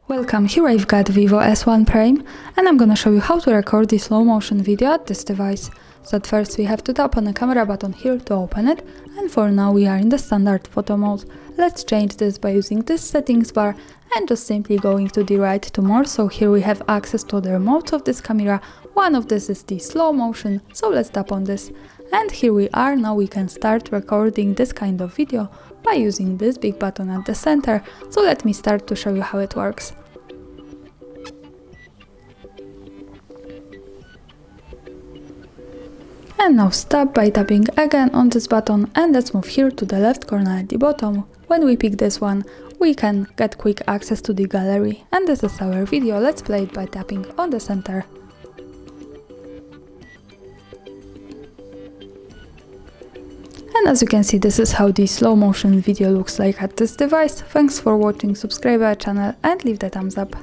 Welcome, here I've got VIVO S1 Prime and I'm gonna show you how to record the slow motion video at this device. So at first we have to tap on the camera button here to open it, and for now we are in the standard photo mode. Let's change this by using this settings bar and just simply going to the right to more. So here we have access to other modes of this camera. One of this is the slow motion, so let's tap on this. And here we are, now we can start recording this kind of video by using this big button at the center. So let me start to show you how it works. And now stop by tapping again on this button, and let's move here to the left corner at the bottom. When we pick this one, we can get quick access to the gallery, and this is our video. Let's play it by tapping on the center. And as you can see, this is how the slow motion video looks like at this device. Thanks for watching, subscribe our channel and leave the thumbs up.